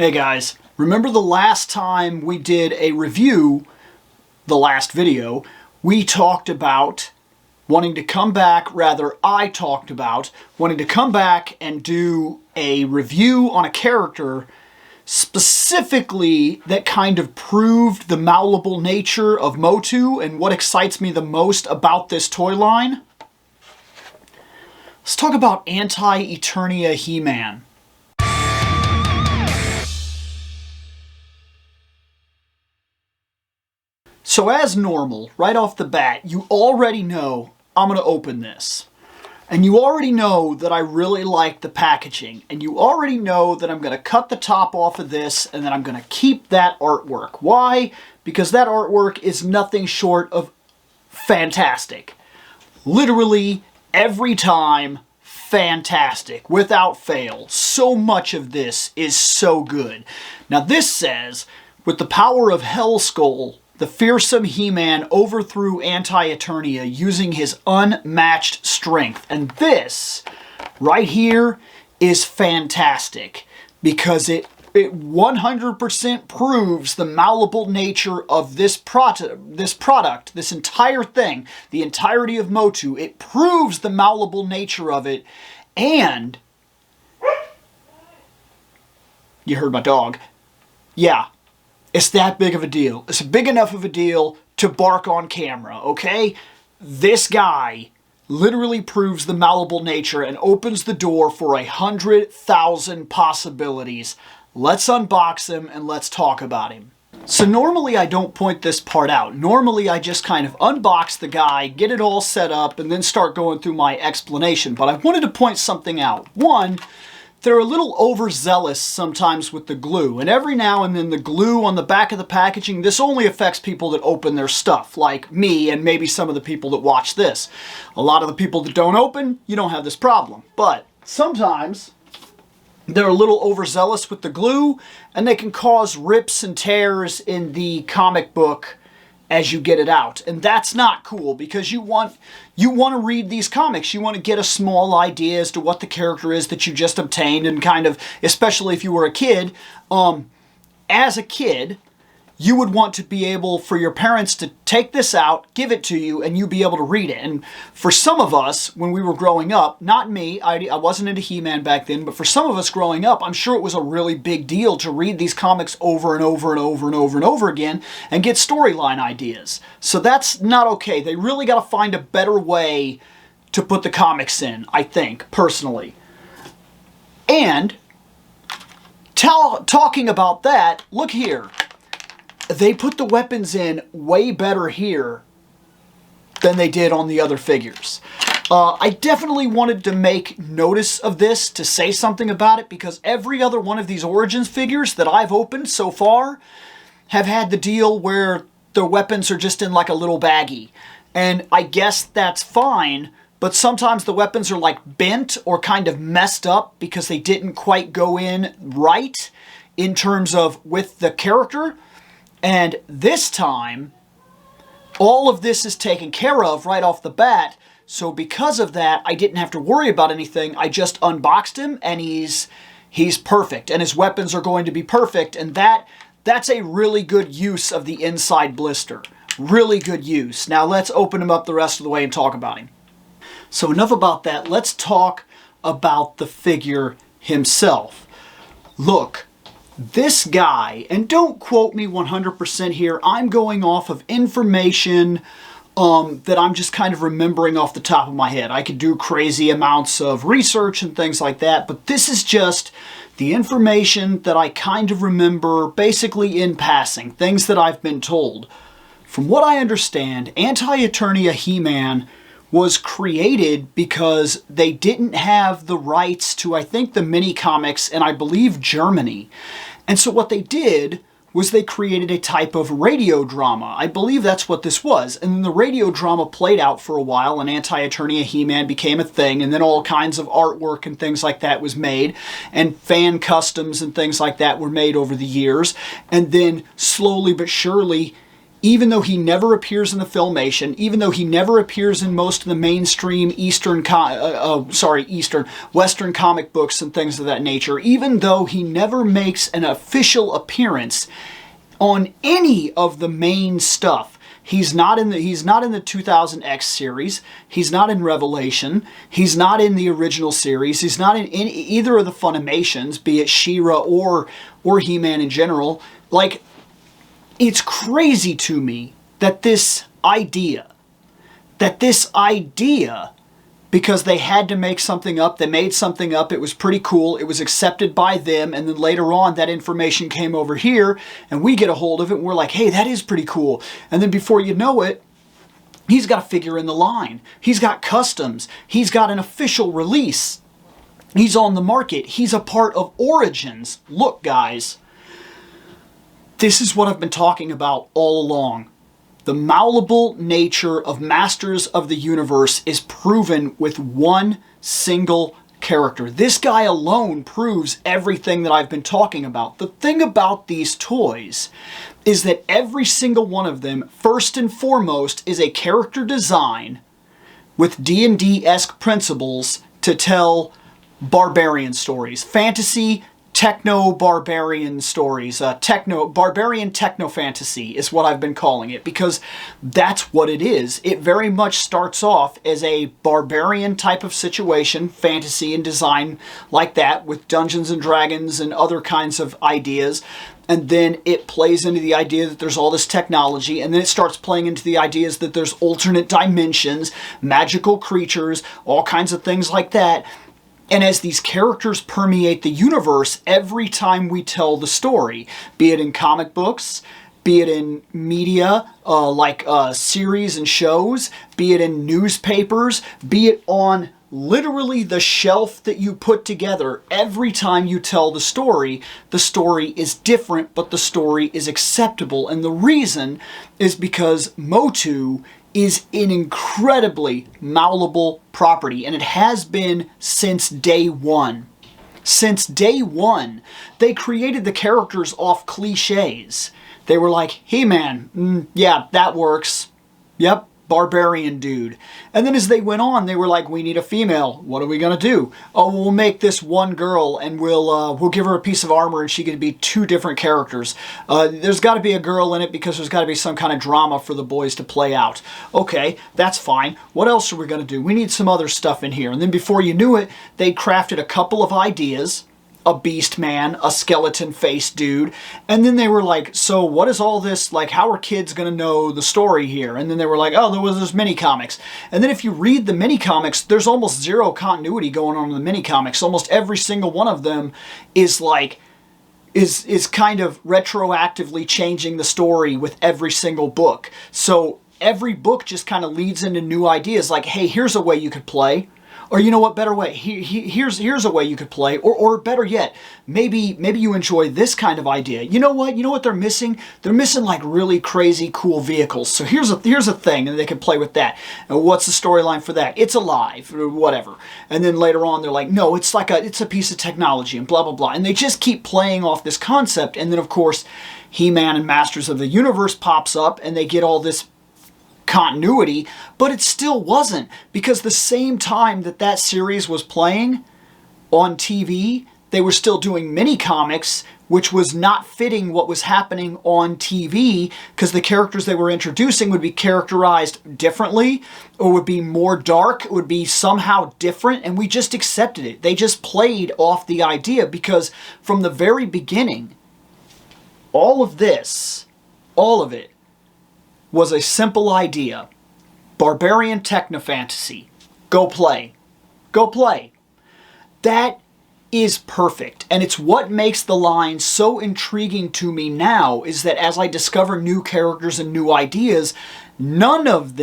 Hey guys, remember the last time we did a review, the last video, we talked about wanting to come back, rather I talked about wanting to come back and do a review on a character specifically that kind of proved the malleable nature of Motu and what excites me the most about this toy line. Let's talk about Anti-Eternia He-Man. So as normal, right off the bat, you already know I'm going to open this. And you already know that I really like the packaging. And you already know that I'm going to cut the top off of this and then I'm going to keep that artwork. Why? Because that artwork is nothing short of fantastic. Literally every time, fantastic. Without fail. So much of this is so good. Now this says, with the power of Hellskull, the fearsome He-Man overthrew Anti-Eternia using his unmatched strength. And this, right here, is fantastic. Because it 100% proves the malleable nature of this product, this entire thing, the entirety of Motu. It proves the malleable nature of it. And, you heard my dog. Yeah. It's that big of a deal. It's big enough of a deal to bark on camera, okay? This guy literally proves the malleable nature and opens the door for 100,000 possibilities. Let's unbox him and let's talk about him. So normally I don't point this part out. Normally I just kind of unbox the guy, get it all set up, and then start going through my explanation. But I wanted to point something out. One, they're a little overzealous sometimes with the glue, and every now and then the glue on the back of the packaging, this only affects people that open their stuff, like me and maybe some of the people that watch this. A lot of the people that don't open, you don't have this problem. But sometimes they're a little overzealous with the glue, and they can cause rips and tears in the comic book as you get it out. And that's not cool, because you want to read these comics. You want to get a small idea as to what the character is that you just obtained, and kind of, especially if you were a kid, as a kid, you would want to be able for your parents to take this out, give it to you, and you be able to read it. And for some of us, when we were growing up, not me, I wasn't into He-Man back then, but for some of us growing up, I'm sure it was a really big deal to read these comics over and over and over and over and over again and get storyline ideas. So that's not okay. They really got to find a better way to put the comics in, I think, personally. And talking about that, look here. They put the weapons in way better here than they did on the other figures. I definitely wanted to make notice of this, to say something about it, because every other one of these Origins figures that I've opened so far have had the deal where the weapons are just in like a little baggie. And I guess that's fine, but sometimes the weapons are like bent or kind of messed up because they didn't quite go in right in terms of with the character. And this time, all of this is taken care of right off the bat. So because of that, I didn't have to worry about anything. I just unboxed him, and he's perfect. And his weapons are going to be perfect. And that's a really good use of the inside blister. Really good use. Now let's open him up the rest of the way and talk about him. So enough about that. Let's talk about the figure himself. Look. This guy, and don't quote me 100% here, I'm going off of information that I'm just kind of remembering off the top of my head. I could do crazy amounts of research and things like that, but this is just the information that I kind of remember basically in passing, things that I've been told. From what I understand, Anti-Eternia He-Man was created because they didn't have the rights to, I think, the mini-comics in, I believe, Germany. And so what they did was they created a type of radio drama. I believe that's what this was. And then the radio drama played out for a while, and Anti-Eternia He-Man became a thing, and then all kinds of artwork and things like that was made, and fan customs and things like that were made over the years. And then slowly but surely, even though he never appears in the Filmation, even though he never appears in most of the mainstream Western comic books and things of that nature, even though he never makes an official appearance on any of the main stuff. He's not in the 2000X series. He's not in Revelation. He's not in the original series. He's not in either of the Funimations, be it She-Ra or He-Man in general. Like, it's crazy to me that this idea, because they had to make something up, they made something up, it was pretty cool, it was accepted by them, and then later on that information came over here, and we get a hold of it, and we're like, hey, that is pretty cool. And then before you know it, he's got a figure in the line. He's got customs. He's got an official release. He's on the market. He's a part of Origins. Look, guys. This is what I've been talking about all along. The malleable nature of Masters of the Universe is proven with one single character. This guy alone proves everything that I've been talking about. The thing about these toys is that every single one of them, first and foremost, is a character design with D&D-esque principles to tell barbarian stories. Fantasy, techno-barbarian stories. Barbarian techno-fantasy is what I've been calling it, because that's what it is. It very much starts off as a barbarian type of situation, fantasy and design like that, with Dungeons and Dragons and other kinds of ideas. And then it plays into the idea that there's all this technology, and then it starts playing into the ideas that there's alternate dimensions, magical creatures, all kinds of things like that. And as these characters permeate the universe every time we tell the story, be it in comic books, be it in media like series and shows, be it in newspapers, be it on literally the shelf that you put together, every time you tell the story is different, but the story is acceptable. And the reason is because Motu is an incredibly malleable property, and it has been since day one. Since day one, they created the characters off cliches. They were like, He-Man, yeah, that works. Yep, barbarian dude. And then as they went on, they were like, we need a female. What are we going to do? Oh, we'll make this one girl, and we'll give her a piece of armor, and she can be two different characters. There's got to be a girl in it because there's got to be some kind of drama for the boys to play out. Okay, that's fine. What else are we going to do? We need some other stuff in here. And then before you knew it, they crafted a couple of ideas. A beast man, a skeleton face dude, and then they were like, so what is all this, like, how are kids going to know the story here? And then they were like, oh, there was this mini comics. And then if you read the mini comics, there's almost zero continuity going on in the mini comics. Almost every single one of them is like, is kind of retroactively changing the story with every single book. So every book just kind of leads into new ideas, like, hey, here's a way you could play. Or you know what, better way, here's a way you could play, or better yet, maybe you enjoy this kind of idea. You know what they're missing? They're missing like really crazy cool vehicles. So here's a thing, and they can play with that. And what's the storyline for that? It's alive, or whatever. And then later on they're like, no, it's a piece of technology, and blah blah blah. And they just keep playing off this concept, and then of course He-Man and Masters of the Universe pops up, and they get all this continuity, but it still wasn't, because the same time that series was playing on TV, they were still doing mini comics, which was not fitting what was happening on TV, because the characters they were introducing would be characterized differently, or would be more dark, it would be somehow different, and we just accepted it. They just played off the idea, because from the very beginning, all of it, was a simple idea. Barbarian techno-fantasy. Go play. Go play. That is perfect. And it's what makes the line so intriguing to me now, is that as I discover new characters and new ideas, none of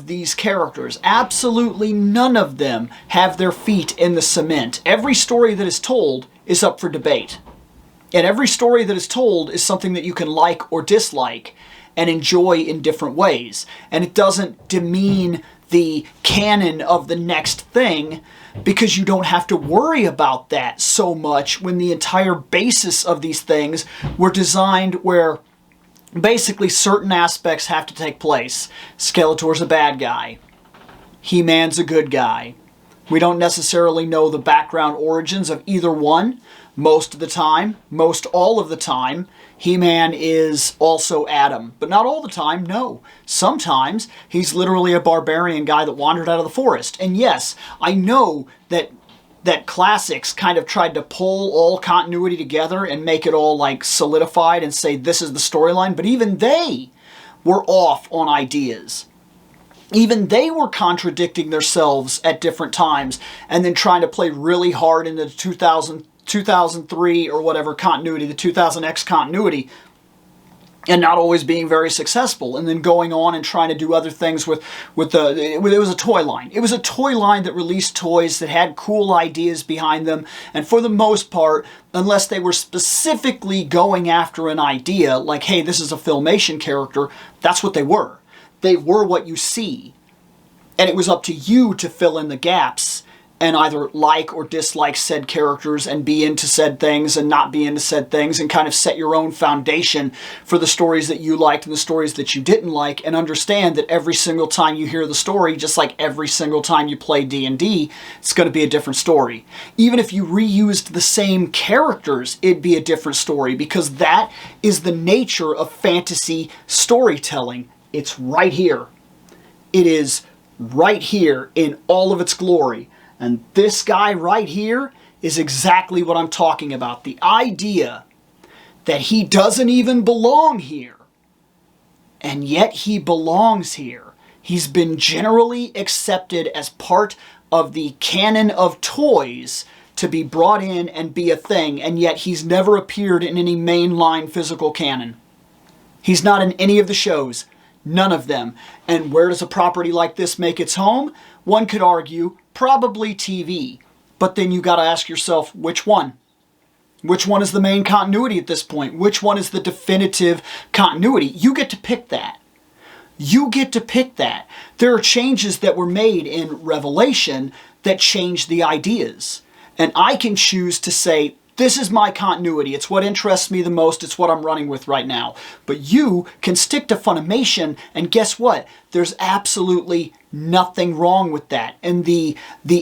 these characters, absolutely none of them, have their feet in the cement. Every story that is told is up for debate. And every story that is told is something that you can like or dislike and enjoy in different ways. And it doesn't demean the canon of the next thing, because you don't have to worry about that so much when the entire basis of these things were designed where basically certain aspects have to take place. Skeletor's a bad guy. He-Man's a good guy. We don't necessarily know the background origins of either one. Most of the time, most all of the time, He-Man is also Adam. But not all the time, no. Sometimes he's literally a barbarian guy that wandered out of the forest. And yes, I know that classics kind of tried to pull all continuity together and make it all like solidified and say this is the storyline, but even they were off on ideas. Even they were contradicting themselves at different times and then trying to play really hard into the 2003 or whatever continuity, the 2000X continuity, and not always being very successful, and then going on and trying to do other things with it was a toy line. It was a toy line that released toys that had cool ideas behind them, and for the most part, unless they were specifically going after an idea, like, hey, this is a Filmation character, that's what they were. They were what you see. And it was up to you to fill in the gaps and either like or dislike said characters and be into said things and not be into said things and kind of set your own foundation for the stories that you liked and the stories that you didn't like, and understand that every single time you hear the story, just like every single time you play D&D, it's going to be a different story. Even if you reused the same characters, it'd be a different story, because that is the nature of fantasy storytelling. It's right here. It is right here in all of its glory. And this guy right here is exactly what I'm talking about. The idea that he doesn't even belong here, and yet he belongs here. He's been generally accepted as part of the canon of toys to be brought in and be a thing, and yet he's never appeared in any mainline physical canon. He's not in any of the shows. None of them. And where does a property like this make its home? One could argue, probably TV. But then you got to ask yourself, which one? Which one is the main continuity at this point? Which one is the definitive continuity? You get to pick that. You get to pick that. There are changes that were made in Revelation that change the ideas. And I can choose to say, this is my continuity. It's what interests me the most. It's what I'm running with right now. But you can stick to Funimation, and guess what? There's absolutely nothing wrong with that. And the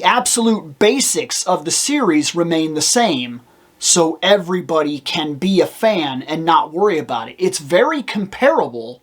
absolute basics of the series remain the same, so everybody can be a fan and not worry about it. It's very comparable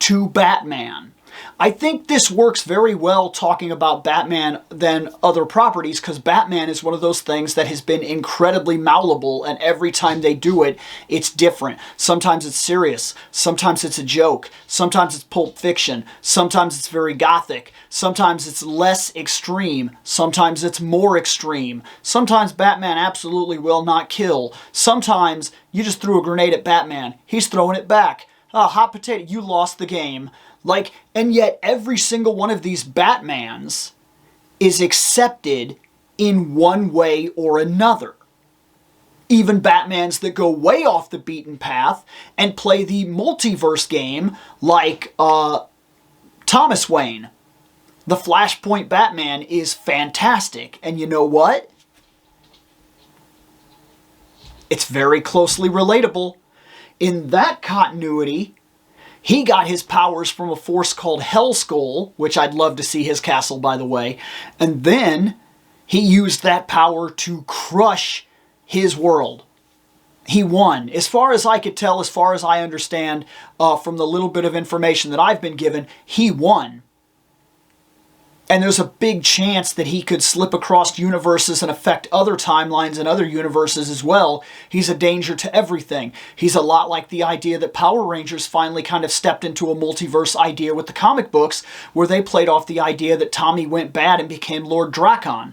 to Batman. I think this works very well talking about Batman than other properties, because Batman is one of those things that has been incredibly malleable, and every time they do it, it's different. Sometimes it's serious, sometimes it's a joke, sometimes it's Pulp Fiction, sometimes it's very gothic, sometimes it's less extreme, sometimes it's more extreme, sometimes Batman absolutely will not kill, sometimes you just threw a grenade at Batman, he's throwing it back. Hot potato, you lost the game. Like, and yet every single one of these Batmans is accepted in one way or another. Even Batmans that go way off the beaten path and play the multiverse game, like Thomas Wayne. The Flashpoint Batman is fantastic. And you know what? It's very closely relatable. In that continuity, he got his powers from a force called Hellskull, which I'd love to see his castle, by the way. And then he used that power to crush his world. He won. As far as I could tell, as far as I understand from the little bit of information that I've been given, he won. And there's a big chance that he could slip across universes and affect other timelines and other universes as well. He's a danger to everything. He's a lot like the idea that Power Rangers finally kind of stepped into a multiverse idea with the comic books, where they played off the idea that Tommy went bad and became Lord Drakon.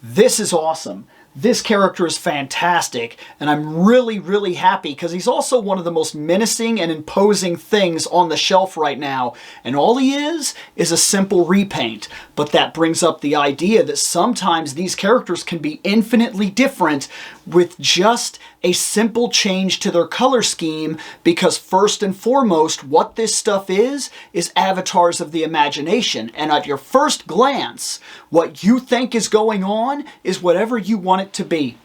This is awesome. This character is fantastic, and I'm really, really happy, because he's also one of the most menacing and imposing things on the shelf right now, and all he is a simple repaint. But that brings up the idea that sometimes these characters can be infinitely different with just a simple change to their color scheme, because first and foremost, what this stuff is avatars of the imagination, and at your first glance, what you think is going on is whatever you want it to be.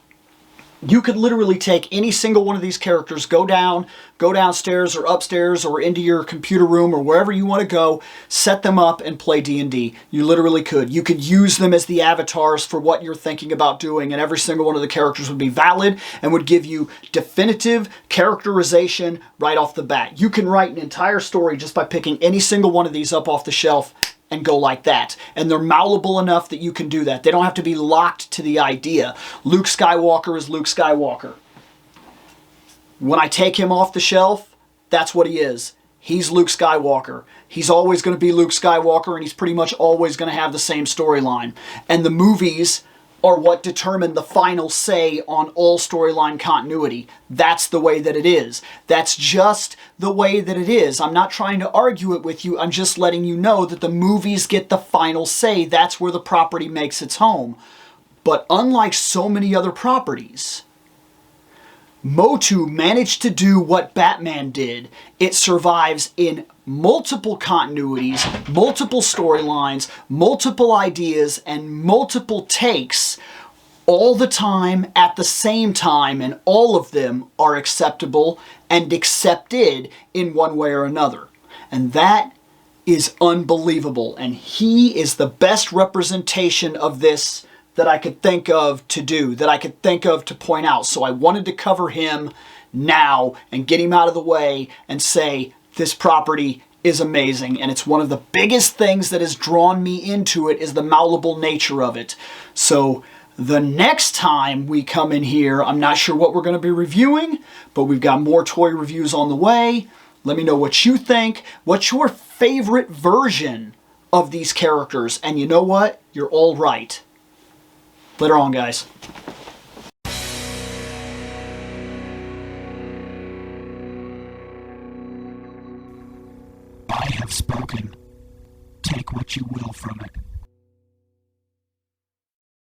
You could literally take any single one of these characters, go downstairs or upstairs or into your computer room or wherever you want to go, set them up and play D&D. You literally could. You could use them as the avatars for what you're thinking about doing, and every single one of the characters would be valid and would give you definitive characterization right off the bat. You can write an entire story just by picking any single one of these up off the shelf and go like that. And they're malleable enough that you can do that. They don't have to be locked to the idea. Luke Skywalker is Luke Skywalker. When I take him off the shelf, that's what he is. He's Luke Skywalker. He's always going to be Luke Skywalker, and he's pretty much always going to have the same storyline. And the movies are what determine the final say on all storyline continuity. That's the way that it is. That's just the way that it is. I'm not trying to argue it with you. I'm just letting you know that the movies get the final say. That's where the property makes its home. But unlike so many other properties, Motu managed to do what Batman did. It survives in multiple continuities, multiple storylines, multiple ideas, and multiple takes all the time at the same time, and all of them are acceptable and accepted in one way or another. And that is unbelievable, and he is the best representation of this that I could think of to do, that I could think of to point out. So I wanted to cover him now and get him out of the way and say this property is amazing, and it's one of the biggest things that has drawn me into it is the malleable nature of it. So the next time we come in here, I'm not sure what we're going to be reviewing, but we've got more toy reviews on the way. Let me know what you think. What's your favorite version of these characters? And you know what? You're all right. Later on, guys. I have spoken. Take what you will from it.